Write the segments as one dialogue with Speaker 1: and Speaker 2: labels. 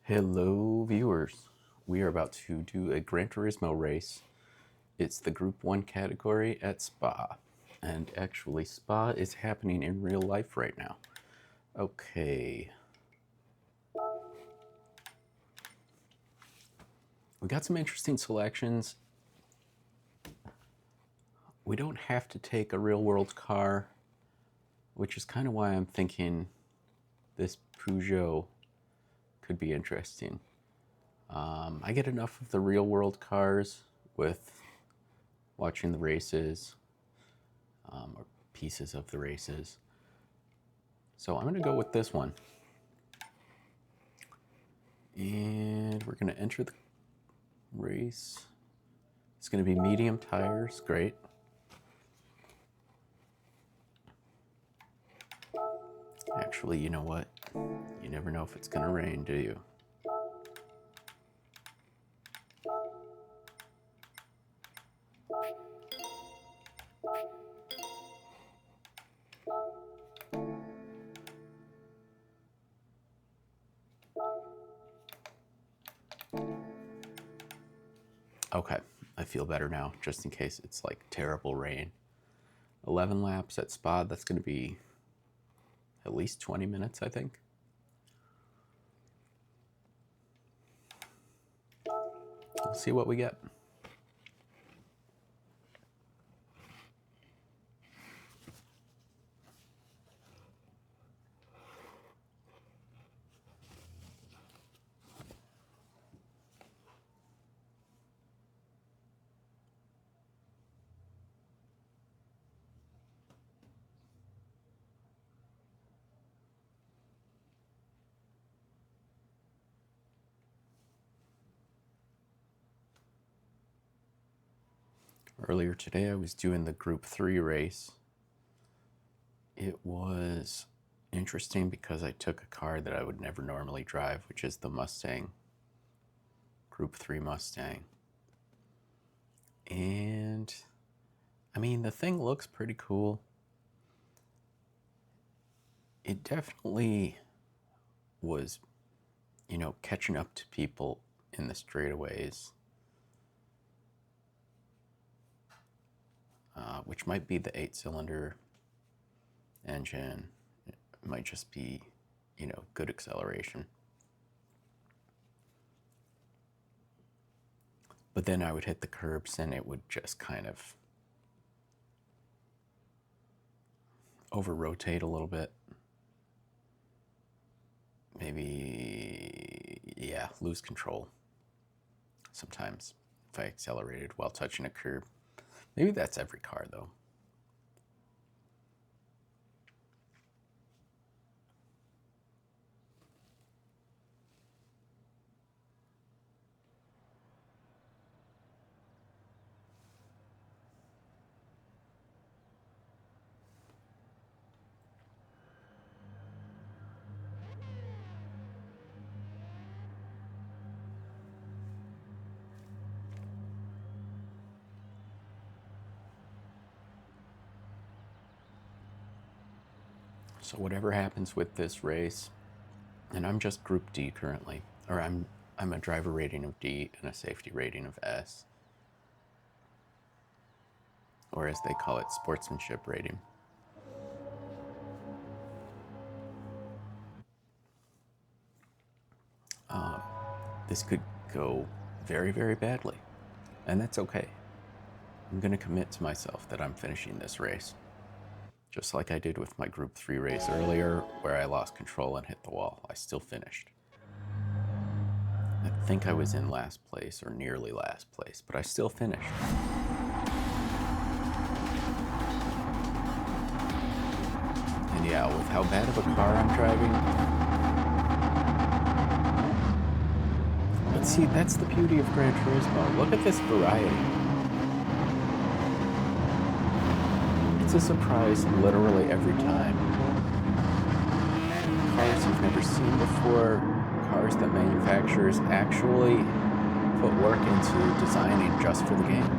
Speaker 1: Hello, viewers. We are about to do a Gran Turismo race. It's the Group 1 category at Spa. And actually, Spa is happening in real life right now. Okay. We got some interesting selections. We don't have to take a real world car, which is kind of why I'm thinking this Peugeot could be interesting. I get enough of the real world cars with watching the races, or pieces of the races. So I'm going to go with this one. And we're going to enter the race. It's going to be medium tires. Great. Actually, you know what? You never know if it's going to rain, do you? Okay, I feel better now, just in case it's like terrible rain. 11 laps at Spa, that's going to be at least 20 minutes, I think. We'll see what we get. Earlier today, I was doing the Group 3 race. It was interesting because I took a car that I would never normally drive, which is the Mustang, Group 3 Mustang. And, I mean, the thing looks pretty cool. It definitely was, catching up to people in the straightaways. Which might be the 8-cylinder engine. It might just be, good acceleration. But then I would hit the curbs and it would just kind of over-rotate a little bit. Maybe, lose control sometimes if I accelerated while touching a curb. Maybe that's every car, though. So whatever happens with this race, and I'm just Group D currently, or I'm a driver rating of D and a safety rating of S, or as they call it, sportsmanship rating. This could go very, very badly, and that's okay. I'm going to commit to myself that I'm finishing this race. Just like I did with my Group 3 race earlier, where I lost control and hit the wall. I still finished. I think I was in last place, or nearly last place, but I still finished. And yeah, with how bad of a car I'm driving, but see, that's the beauty of Gran Turismo. Look at this variety. It's a surprise literally every time. Cars you've never seen before, cars that manufacturers actually put work into designing just for the game.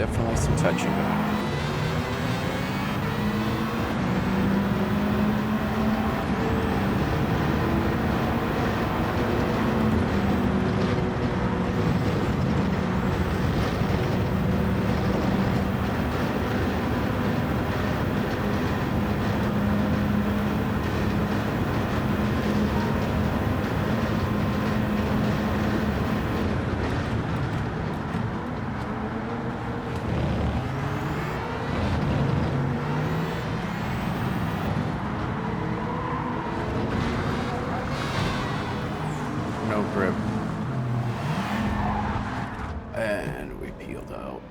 Speaker 1: definitely some touching going on. No grip. And we peeled out.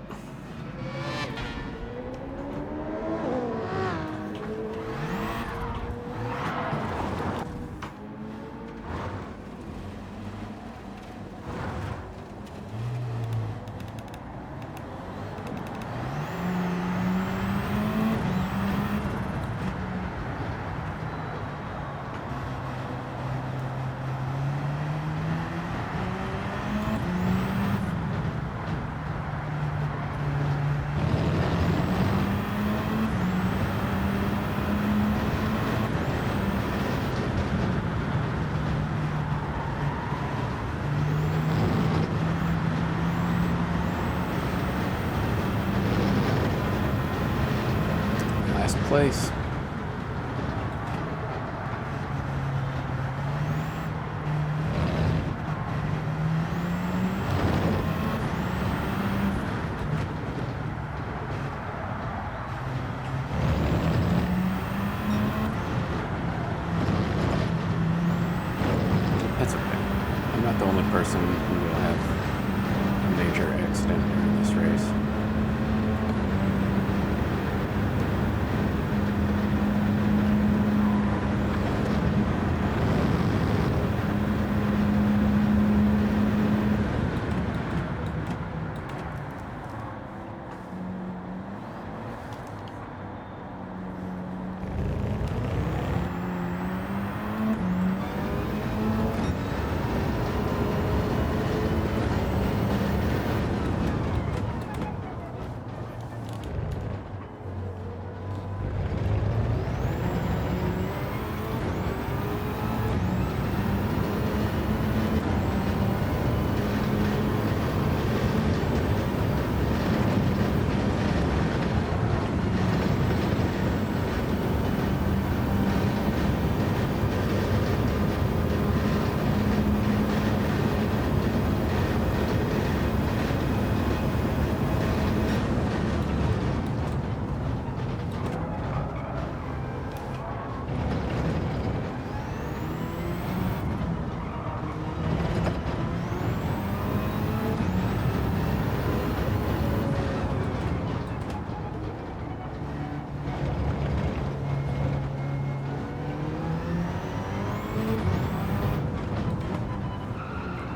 Speaker 1: Last place. That's okay. I'm not the only person who will have a major accident in this race.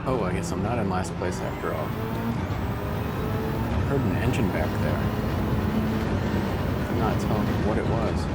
Speaker 1: Oh, I guess I'm not in last place after all. I heard an engine back there. I'm not telling me what it was.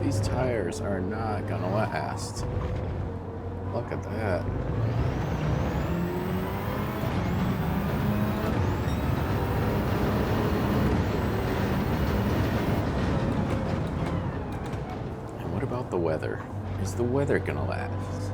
Speaker 1: These tires are not gonna last. Look at that. And what about the weather? Is the weather gonna last?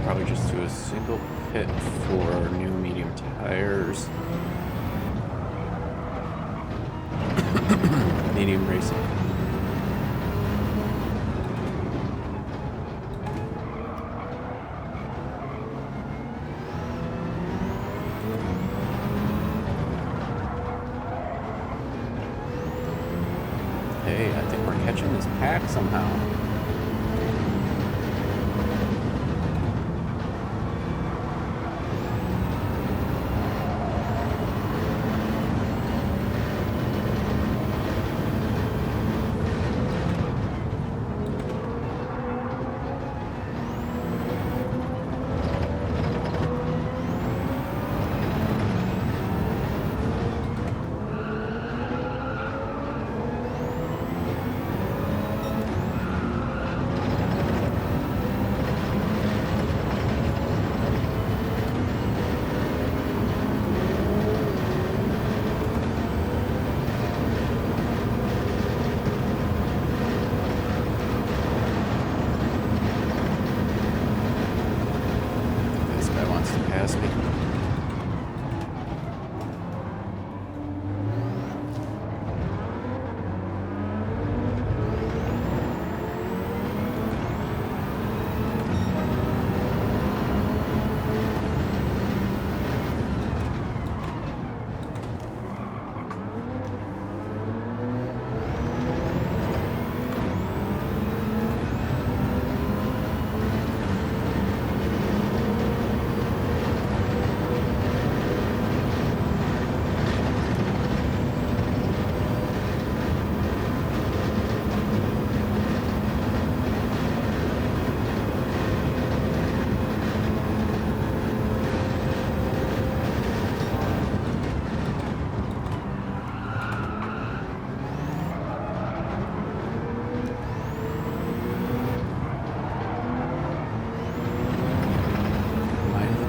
Speaker 1: Probably just do a single pit for new medium tires. Medium racing. Hey, I think we're catching this pack somehow. Pass me.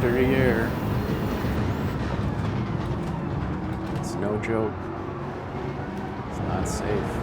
Speaker 1: Dirty air. It's no joke. It's not safe.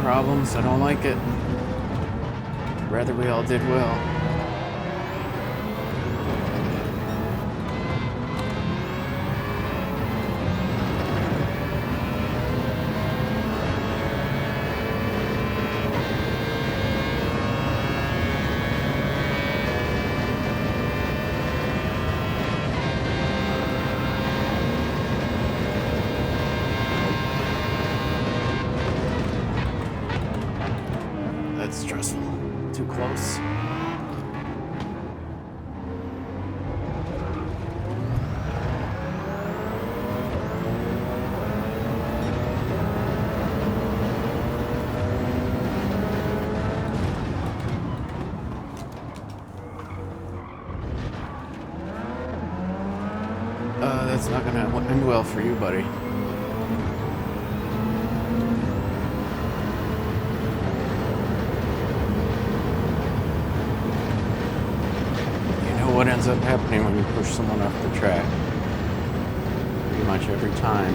Speaker 1: Problems. I don't like it. Rather we all did well. That's stressful. Too close. That's not gonna end well for you, buddy. What ends up happening when you push someone off the track? Pretty much every time.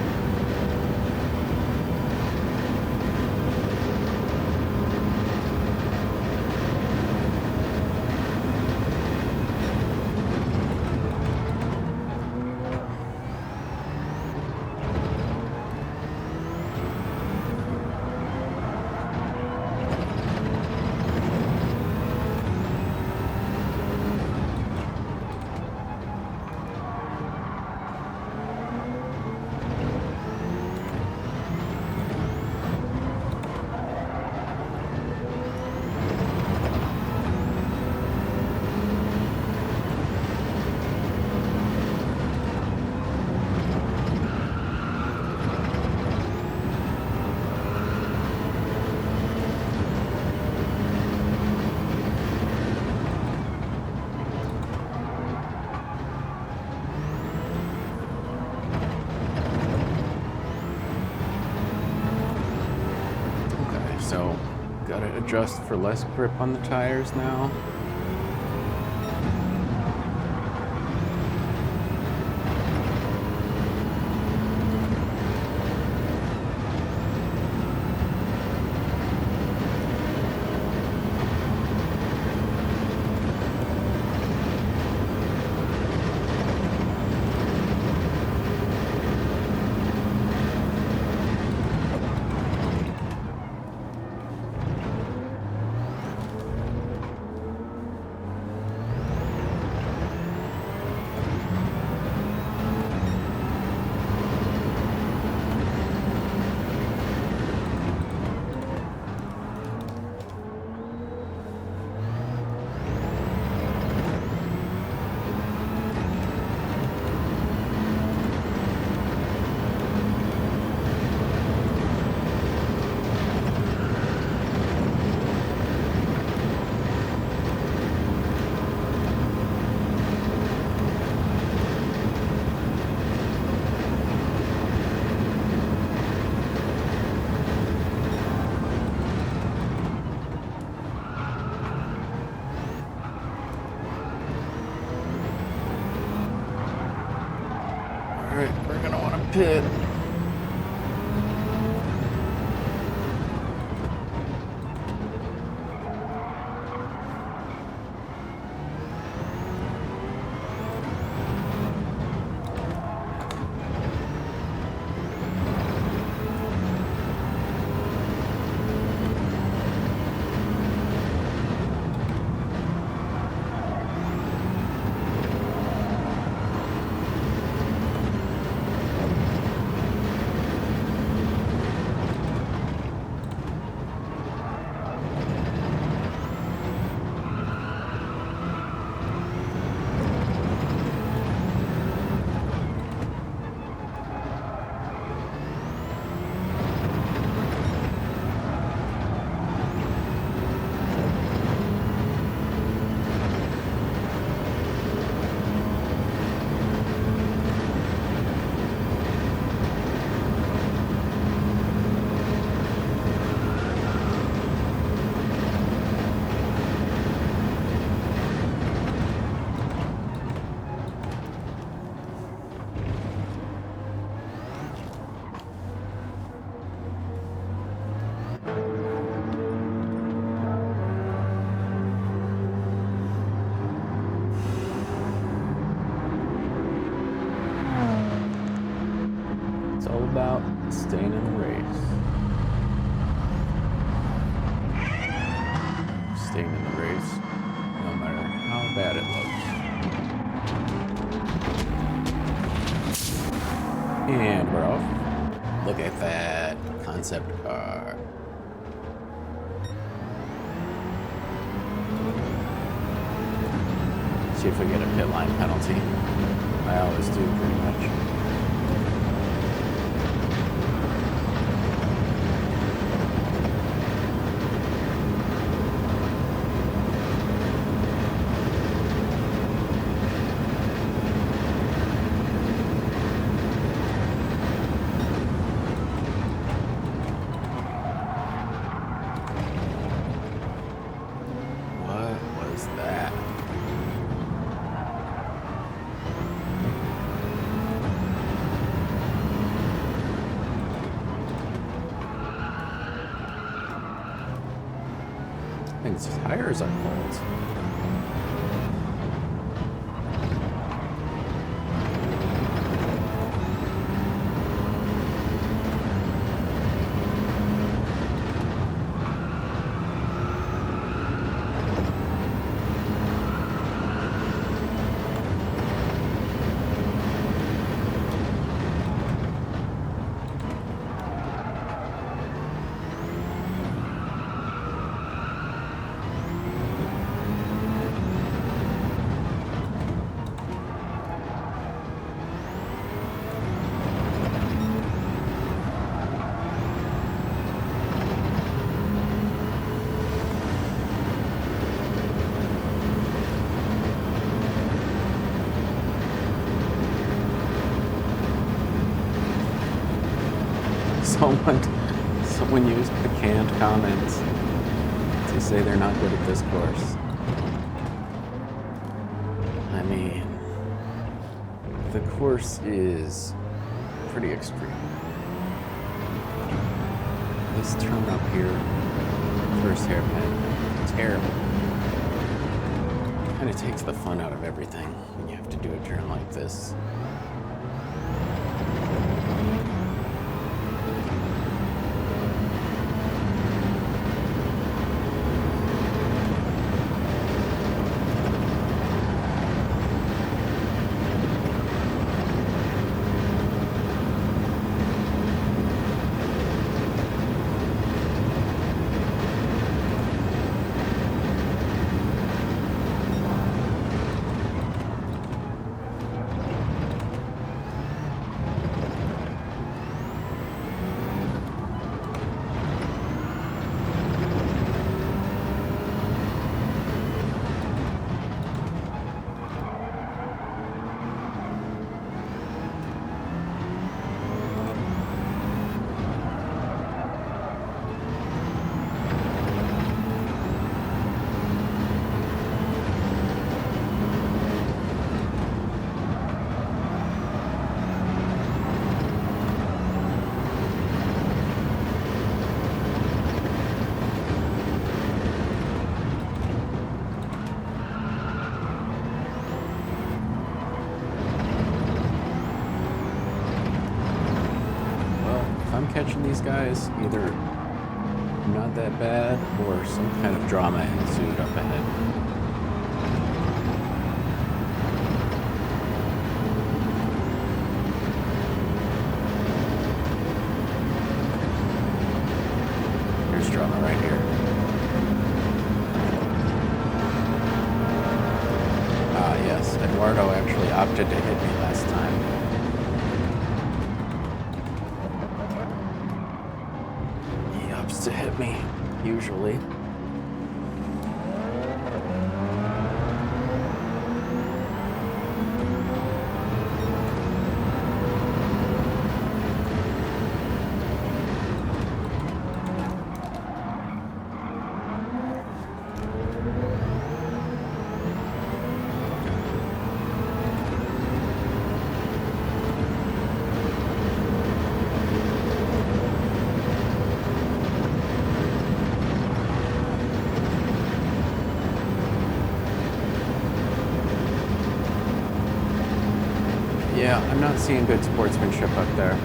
Speaker 1: Gotta adjust for less grip on the tires now. Alright, we're gonna want to pit. It's all about staying in the race. Staying in the race, no matter how bad it looks. And we're off. Look at that concept car. See if we get a pit line penalty. I always do, pretty much. I think his tires are cold. Someone used the canned comments to say they're not good at this course. I mean, the course is pretty extreme. This turn up here, first hairpin, terrible. Kind of takes the fun out of everything when you have to do a turn like this. Catching these guys, either not that bad or some kind of drama ensued up ahead. Here's drama right here. Ah, yes, Eduardo actually opted to hit me last time. To hit me, usually. Yeah, I'm not seeing good sportsmanship up there.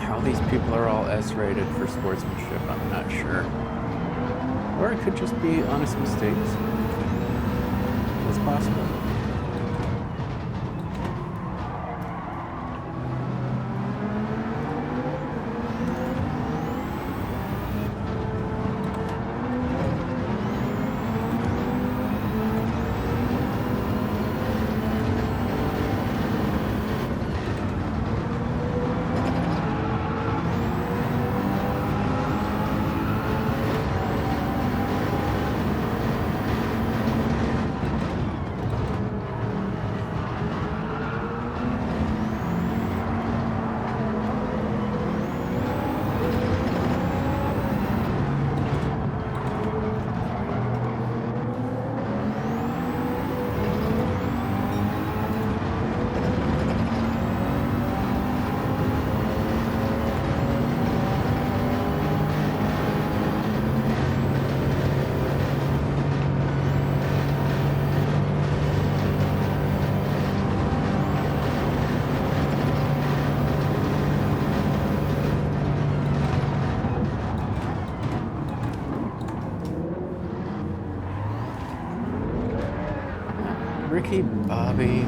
Speaker 1: How these people are all S-rated for sportsmanship, I'm not sure. Or it could just be honest mistakes. It's possible. Ricky Bobby.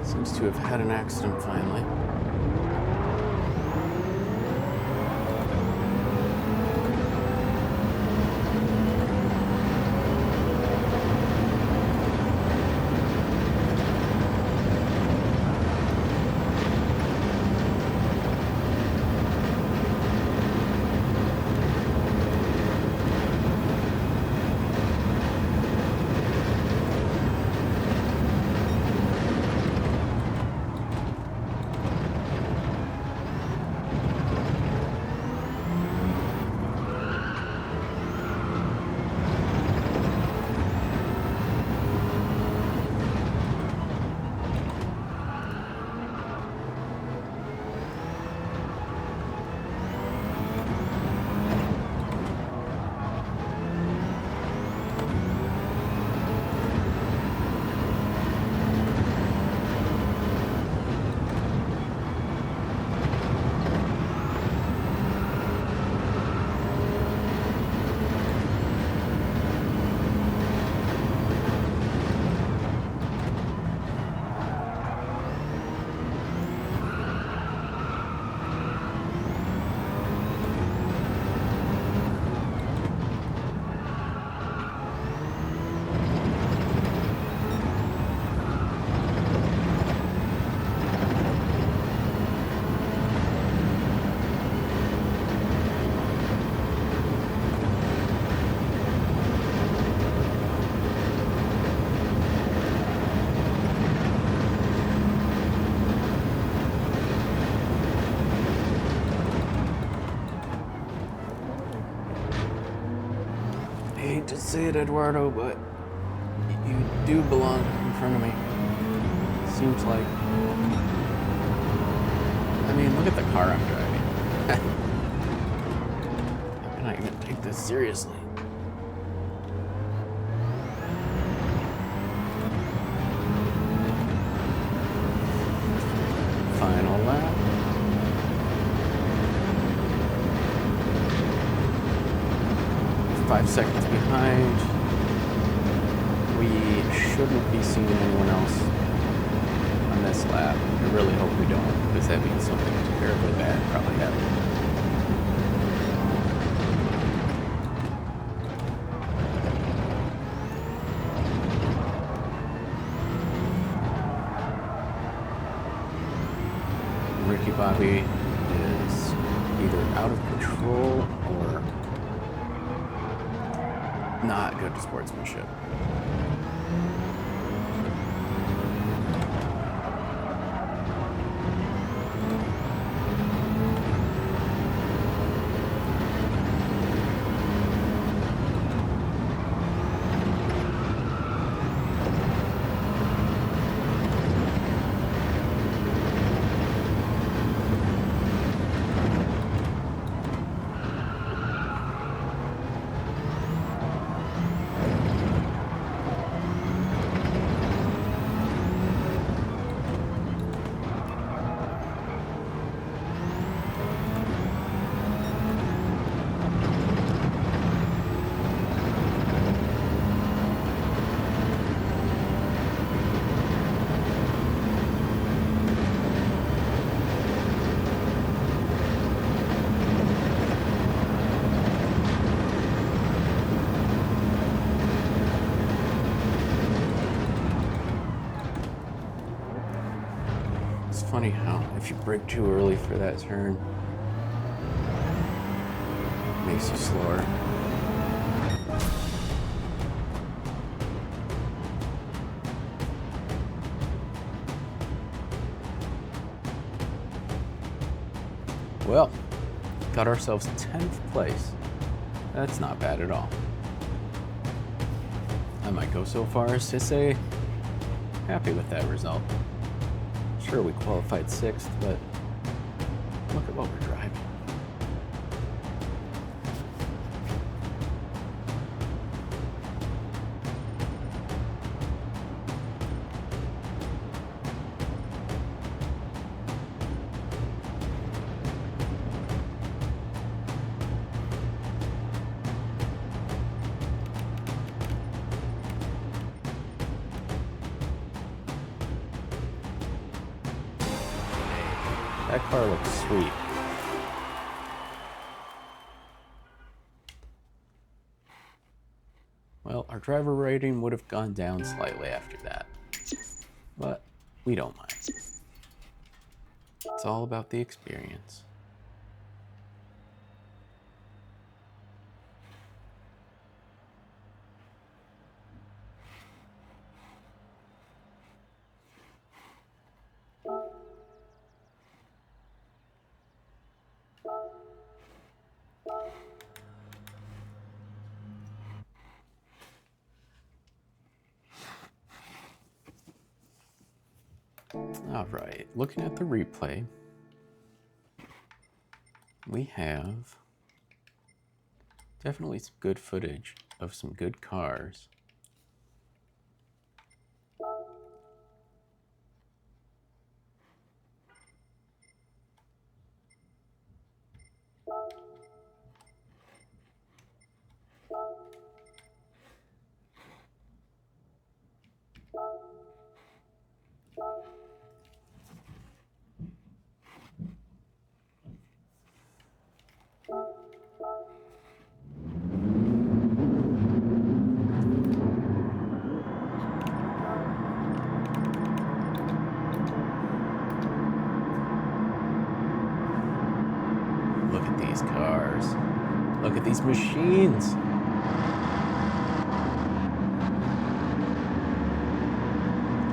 Speaker 1: Seems to have had an accident finally. to say it, Eduardo, but you do belong in front of me. Seems like. I mean, look at the car I'm driving. How can I even take this seriously? Final lap. Five seconds behind. We shouldn't be seeing anyone else on this lap. I really hope we don't, because that means something terribly bad probably happened. Ricky Bobby is either out of control or not good sportsmanship. It's funny how if you brake too early for that turn, it makes you slower. Well, got ourselves 10th place. That's not bad at all. I might go so far as to say happy with that result. Sure, we qualified 6th, but look at what we're driving. That car looks sweet. Well, our driver rating would have gone down slightly after that, but we don't mind. It's all about the experience. All right, looking at the replay, we have definitely some good footage of some good cars. Look at these cars. Look at these machines.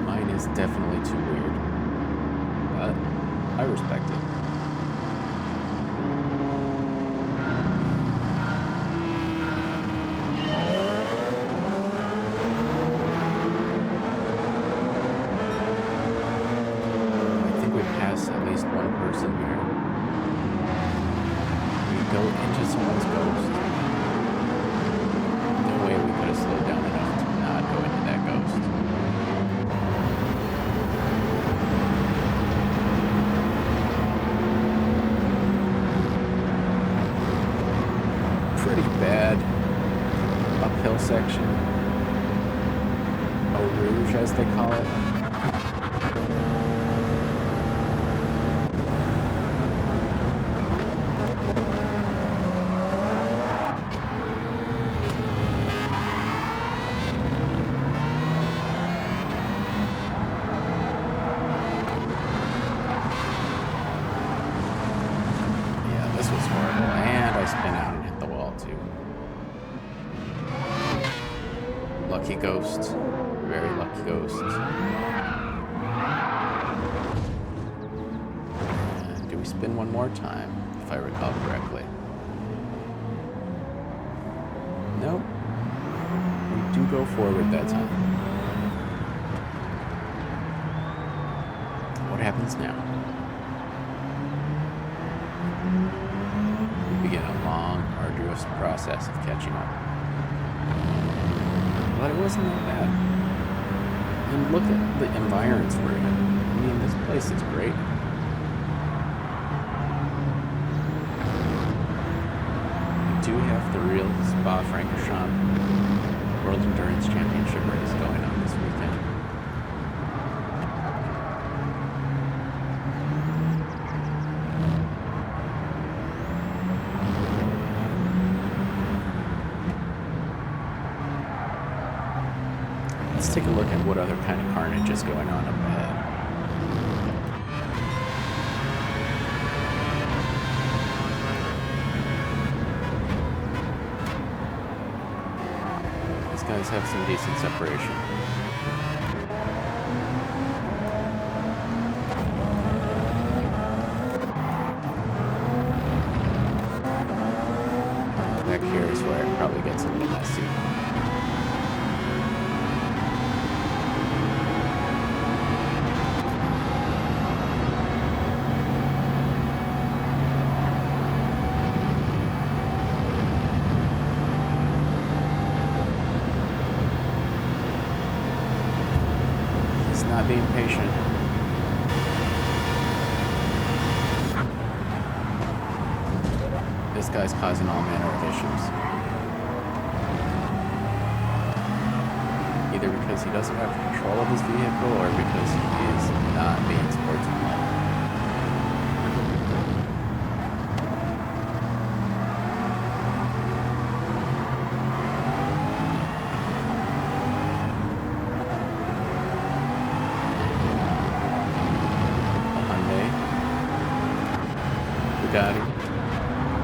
Speaker 1: Mine is definitely too weird, but I respect it. go into someone's ghost. No way we could have slowed down enough to not go into that ghost. Pretty bad uphill section. Eau Rouge, as they call it. Lucky ghost. Very lucky ghost. And do we spin one more time, if I recall correctly? Nope. We do go forward that time. What happens now? We begin a long, arduous process of catching up. But it wasn't that bad. And look at the environs we're in. I mean, this place is great. We do have the real Spa-Francorchamps World Endurance Championship race going on this weekend. Let's take a look at what other kind of carnage is going on up ahead. These guys have some decent separation. Back here is where it probably gets a little messy. Not being patient. This guy's causing all manner of issues. Either because he doesn't have control of his vehicle or because he is not being sportsmanlike.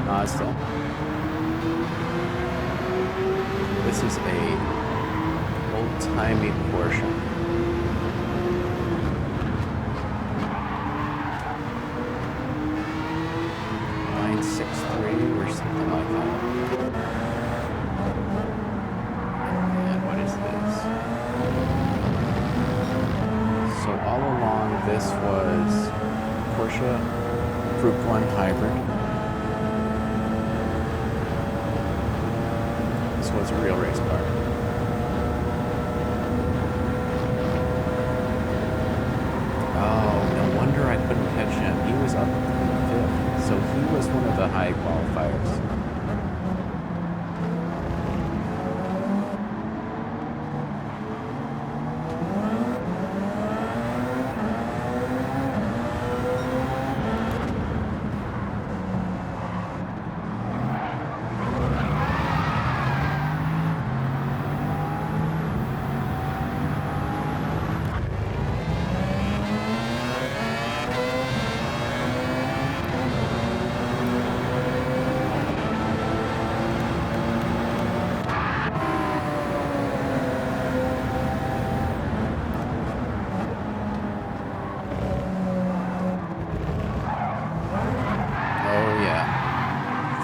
Speaker 1: Mazda. This is a old-timey Porsche. .963 or something like that. And what is this? So all along, this was Porsche Gr.1 hybrid. Was a real race car. Oh, no wonder I couldn't catch him. He was up in 5th, so he was one of the high qualifiers.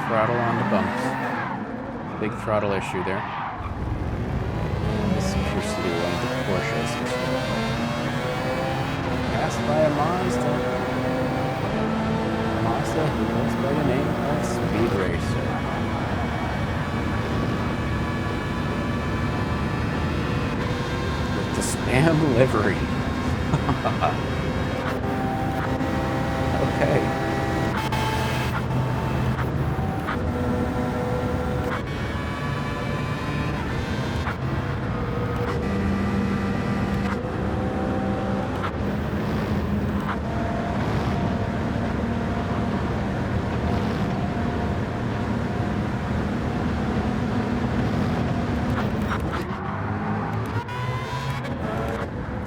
Speaker 1: Throttle on the bumps. Big throttle issue there. This appears to be one of the Porsches. Passed by a Mazda. Mazda who goes by the name of Speed Race. GM livery. Okay.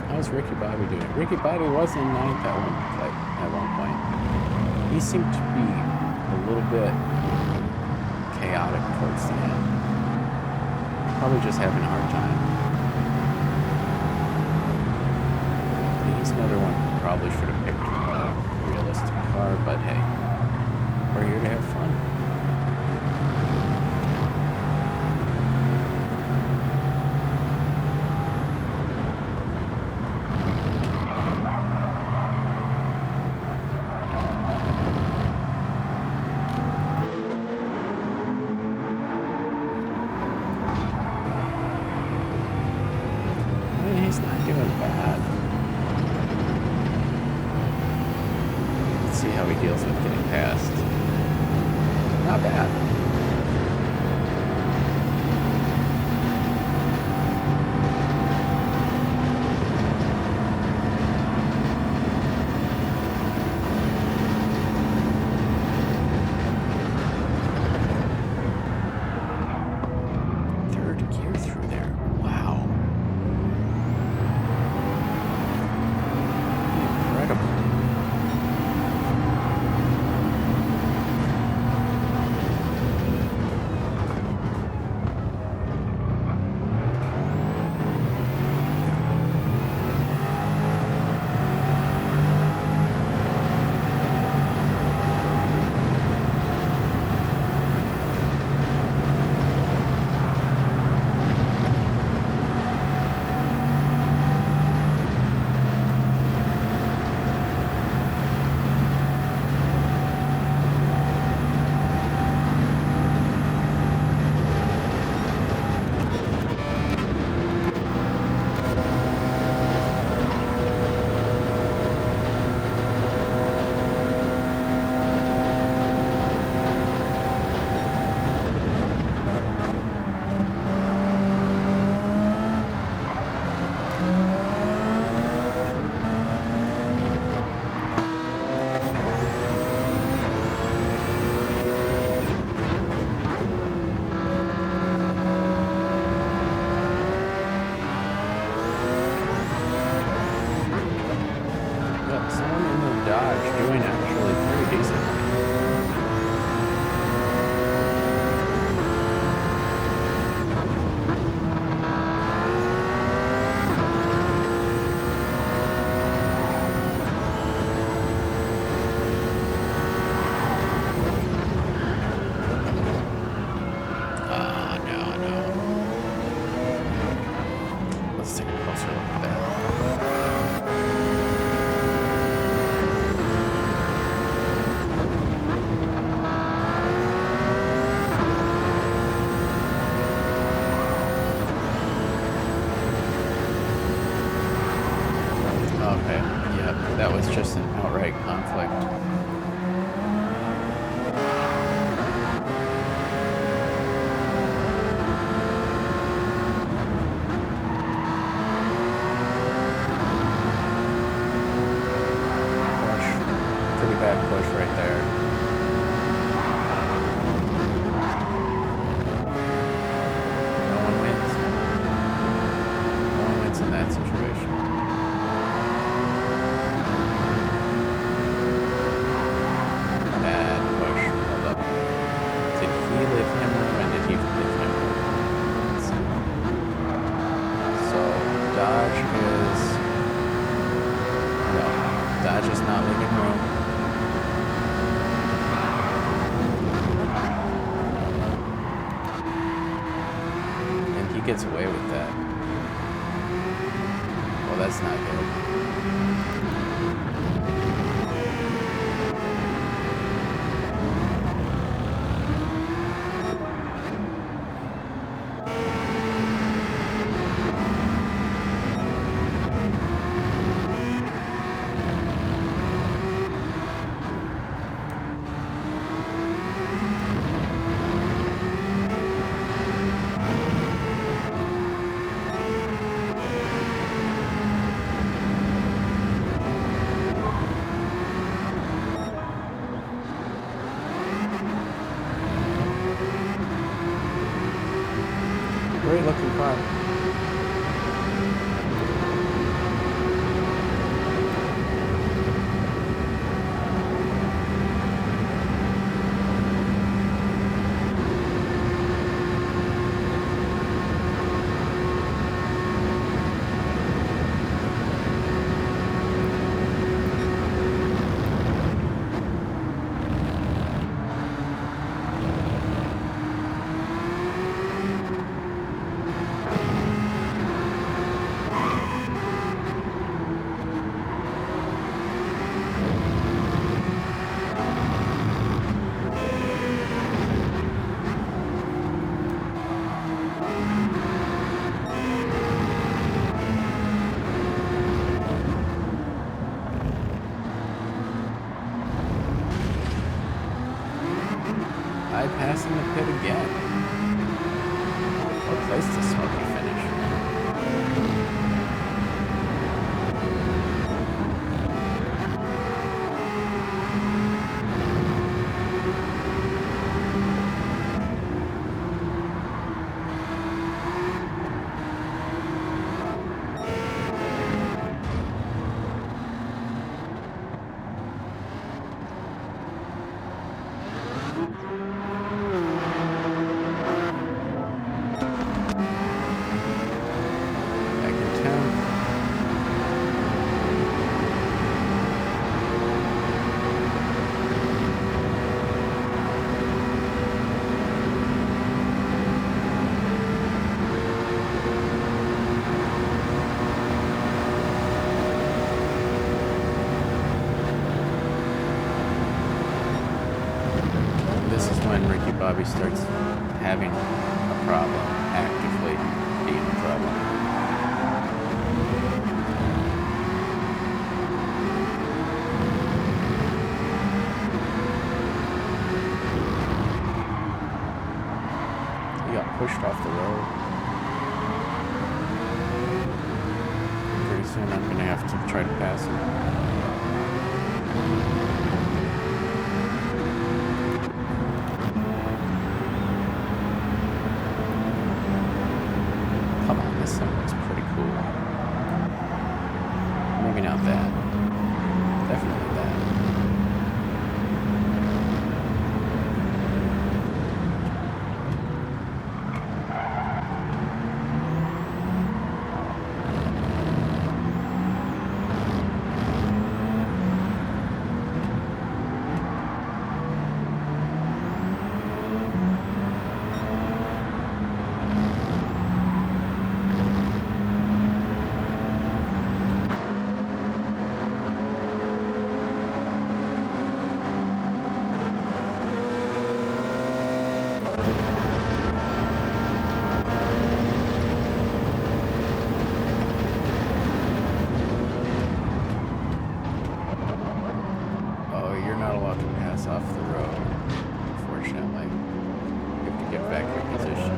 Speaker 1: How's Ricky Bobby doing? Ricky Bobby was in ninth at one point. He seemed to be a little bit chaotic towards the end. Probably just having a hard time. He's another one who probably should have picked a realistic car, but hey, we're here to have fun. He's not doing bad. Let's see how he deals with getting past. Not bad. Third gear through there. Wow. Someone in the Dodge doing actually pretty decent. No. Let's take a closer look at that. Okay, yeah, that was just an outright conflict. Push. Pretty bad push right there. No one wins. No one wins in that situation. Bad push. Hold up. Did he leave him room and did he leave him room? Let's see. So Dodge is no. Dodge is not leaving room. And he gets away with that. Well, that's not good. great looking car. Bypassing the pit again. What place to smoky finish? Back in town. This is when Ricky Bobby starts having a problem, actively being a problem. He got pushed off the road. Pretty soon I'm gonna have to try to pass him. Come on, this thing looks pretty cool. Maybe not that. Definitely that. Oh, you're not allowed to pass off the road, unfortunately. You have to get back your position.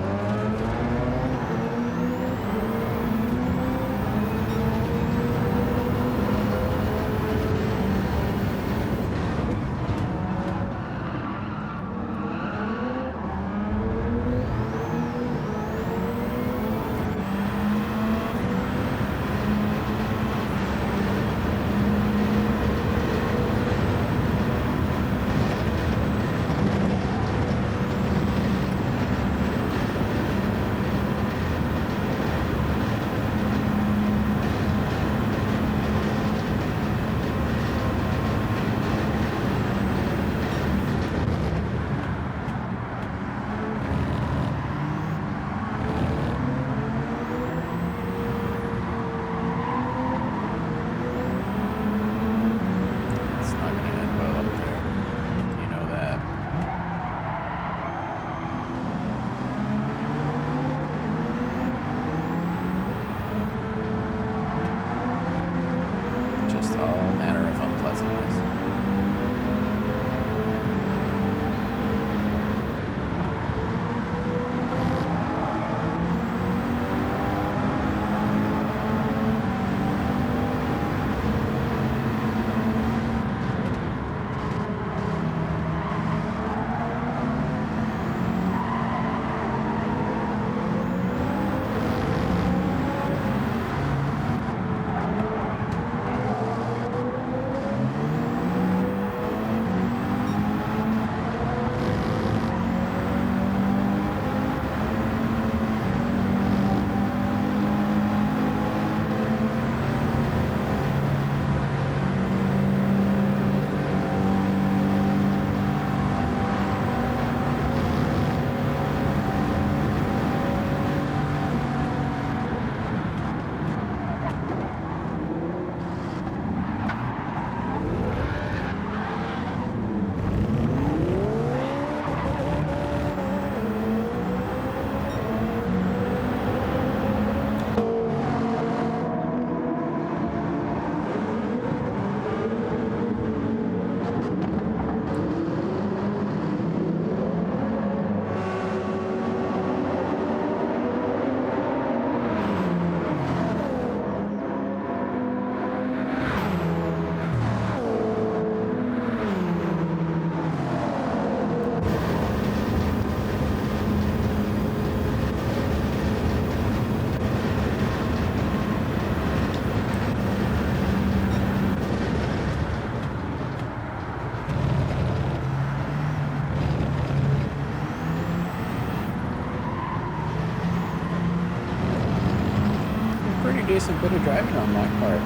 Speaker 1: decent bit of driving on my part.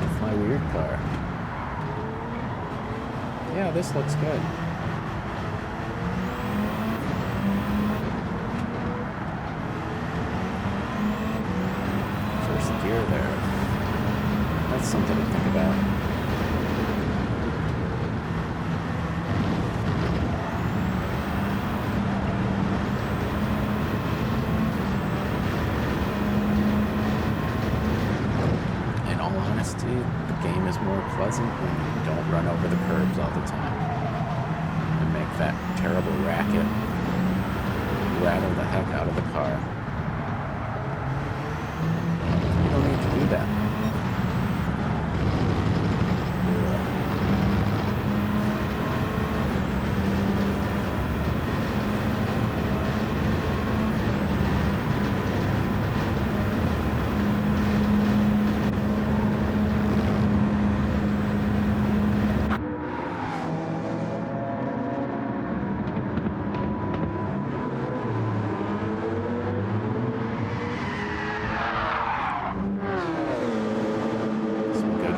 Speaker 1: It's my weird car. Yeah, this looks good. First gear there. That's something to think about. In all honesty, the game is more pleasant when you don't run over the curbs all the time and make that terrible racket rattle the heck out of the car. You don't need to do that.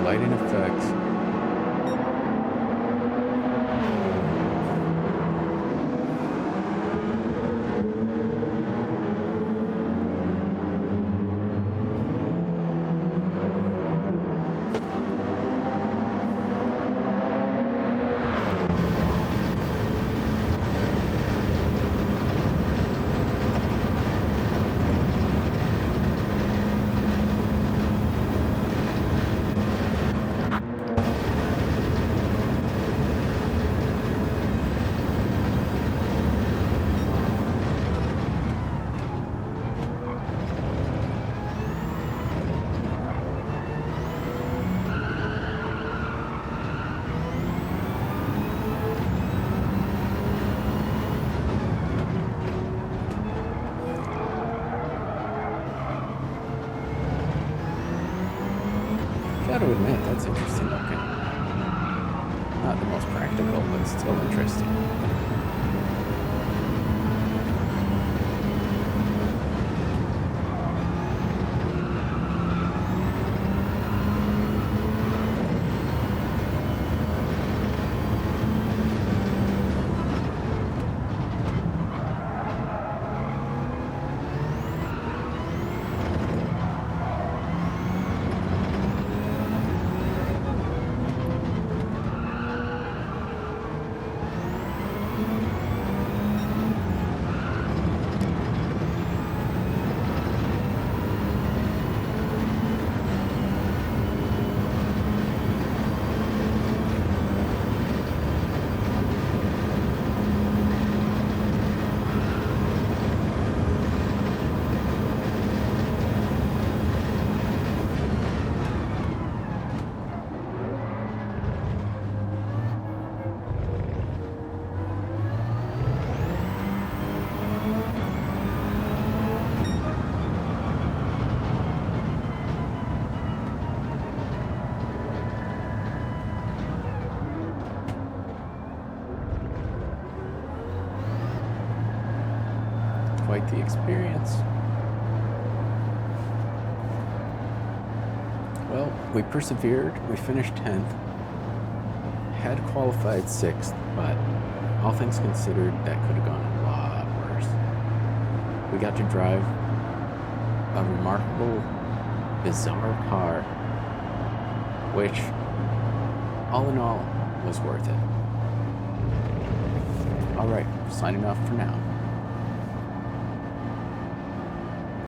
Speaker 1: Lighting effects. Gotta admit, that's interesting looking. Not the most practical, but still interesting. Quite the experience. Well, we persevered. We finished 10th. Had qualified 6th, but all things considered, that could have gone a lot worse. We got to drive a remarkable, bizarre car, which, all in all, was worth it. All right, signing off for now.